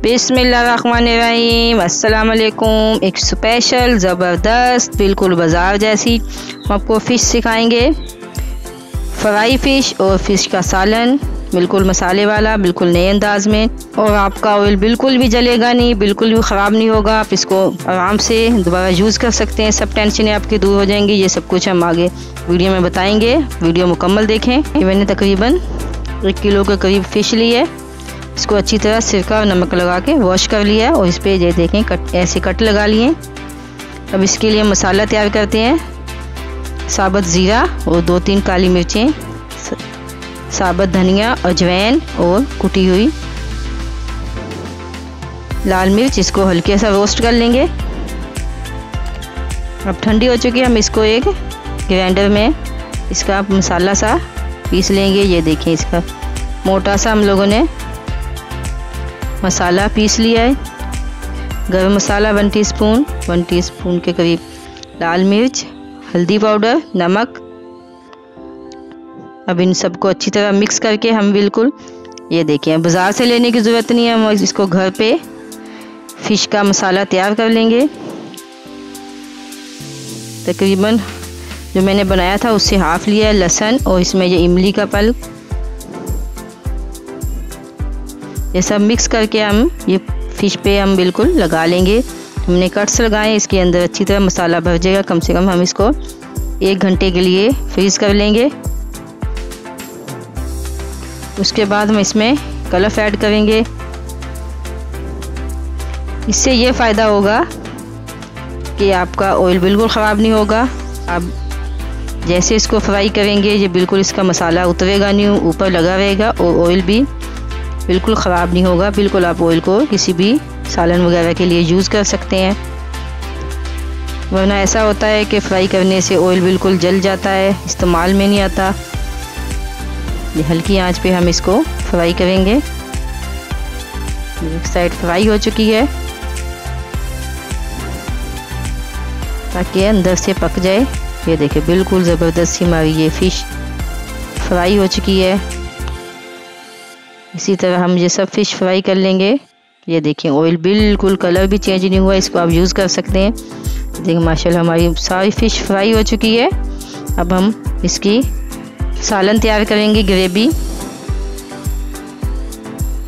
बिस्मिल्लाहिर्रहमानिर्रहीम। अस्सलाम वालेकुम। एक स्पेशल ज़बरदस्त बिल्कुल बाज़ार जैसी हम आपको फ़िश सिखाएंगे, फ्राई फ़िश और फ़िश का सालन, बिल्कुल मसाले वाला, बिल्कुल नए अंदाज में। और आपका ऑयल बिल्कुल भी जलेगा नहीं, बिल्कुल भी ख़राब नहीं होगा। आप इसको आराम से दोबारा यूज़ कर सकते हैं, सब टेंशनें आपकी दूर हो जाएंगी। ये सब कुछ हम आगे वीडियो में बताएंगे, वीडियो मुकम्मल देखें। ये मैंने तकरीबन 1 किलो के करीब फ़िश ली है। इसको अच्छी तरह सिरका और नमक लगा के वॉश कर लिया और इस पर ये देखें कट, ऐसे कट लगा लिए। अब इसके लिए मसाला तैयार करते हैं। साबुत ज़ीरा और 2-3 काली मिर्चें, साबुत धनिया, अजवाइन और कुटी हुई लाल मिर्च। इसको हल्के सा रोस्ट कर लेंगे। अब ठंडी हो चुकी है, हम इसको एक ग्राइंडर में इसका मसाला सा पीस लेंगे। ये देखें इसका मोटा सा हम लोगों ने मसाला पीस लिया है। गरम मसाला 1 टीस्पून, 1 टीस्पून के करीब लाल मिर्च, हल्दी पाउडर, नमक। अब इन सबको अच्छी तरह मिक्स करके हम बिल्कुल ये देखें, बाज़ार से लेने की ज़रूरत नहीं है, हम इसको घर पे फ़िश का मसाला तैयार कर लेंगे। तकरीबन जो मैंने बनाया था उससे हाफ लिया है लहसुन और इसमें ये इमली का पल्प, ये सब मिक्स करके हम ये फ़िश पे हम बिल्कुल लगा लेंगे। हमने कट्स लगाए, इसके अंदर अच्छी तरह मसाला भर जाएगा। कम से कम हम इसको 1 घंटे के लिए फ्रीज़ कर लेंगे। उसके बाद हम इसमें कलफ ऐड करेंगे। इससे ये फ़ायदा होगा कि आपका ऑयल बिल्कुल ख़राब नहीं होगा। आप जैसे इसको फ्राई करेंगे ये बिल्कुल इसका मसाला उतरेगा नहीं, ऊपर लगा रहेगा और ऑयल भी बिल्कुल ख़राब नहीं होगा। बिल्कुल आप ऑयल को किसी भी सालन वगैरह के लिए यूज़ कर सकते हैं, वरना ऐसा होता है कि फ्राई करने से ऑयल बिल्कुल जल जाता है, इस्तेमाल में नहीं आता। ये हल्की आंच पे हम इसको फ्राई करेंगे। एक साइड फ्राई हो चुकी है ताकि अंदर से पक जाए। ये देखिए बिल्कुल ज़बरदस्त सी हमारी ये फ़िश फ्राई हो चुकी है। इसी तरह हम ये सब फ़िश फ्राई कर लेंगे। ये देखें ऑयल बिल्कुल कलर भी चेंज नहीं हुआ, इसको आप यूज़ कर सकते हैं। देखिए माशाल्लाह हमारी सारी फ़िश फ्राई हो चुकी है। अब हम इसकी सालन तैयार करेंगे, ग्रेवी।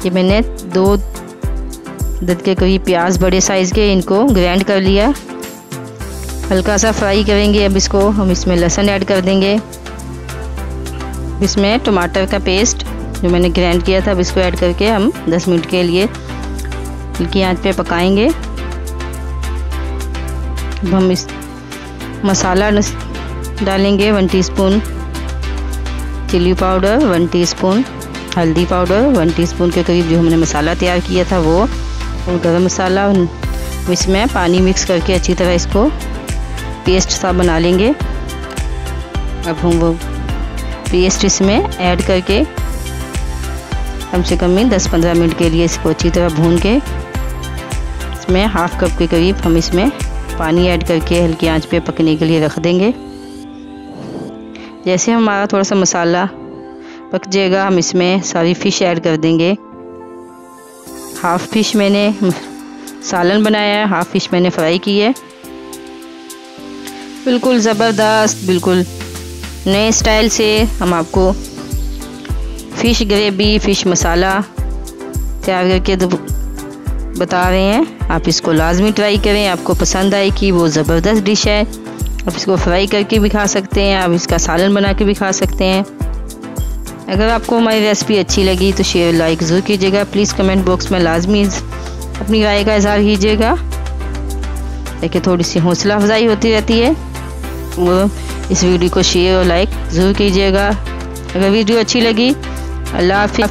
ये मैंने 2 अदद के करीब प्याज बड़े साइज़ के, इनको ग्राइंड कर लिया, हल्का सा फ्राई करेंगे। अब इसको हम इसमें लहसुन ऐड कर देंगे, इसमें टमाटर का पेस्ट जो मैंने ग्राइंड किया था, अब इसको ऐड करके हम 10 मिनट के लिए हल्की आंच पे पकाएंगे। अब हम इस मसाला डालेंगे, 1 टीस्पून चिली पाउडर, 1 टीस्पून हल्दी पाउडर, 1 टीस्पून के करीब जो हमने मसाला तैयार किया था वो, और गरम मसाला। इसमें पानी मिक्स करके अच्छी तरह इसको पेस्ट सा बना लेंगे। अब हम वो पेस्ट इसमें ऐड करके कम से कम 10-15 मिनट के लिए इसको अच्छी तरह भून के इसमें ½ कप के करीब हम इसमें पानी ऐड करके हल्की आंच पे पकने के लिए रख देंगे। जैसे हमारा थोड़ा सा मसाला पक जाएगा, हम इसमें सारी फ़िश ऐड कर देंगे। हाफ फ़िश मैंने सालन बनाया है, हाफ फ़िश मैंने फ्राई की है। बिल्कुल ज़बरदस्त, बिल्कुल नए स्टाइल से हम आपको फ़िश ग्रेवी, फ़िश मसाला तैयार करके बता रहे हैं। आप इसको लाजमी ट्राई करें, आपको पसंद आएगी। वो ज़बरदस्त डिश है। आप इसको फ्राई करके भी खा सकते हैं, आप इसका सालन बना के भी खा सकते हैं। अगर आपको हमारी रेसिपी अच्छी लगी तो शेयर लाइक ज़रूर कीजिएगा। प्लीज़ कमेंट बॉक्स में लाजमी अपनी राय का इज़हार कीजिएगा, ताकि थोड़ी सी हौसला अफजाई होती रहती है। और इस वीडियो को शेयर और लाइक ज़रूर कीजिएगा। अगर वीडियो अच्छी लगी, अल्लाह हाफ़िज़।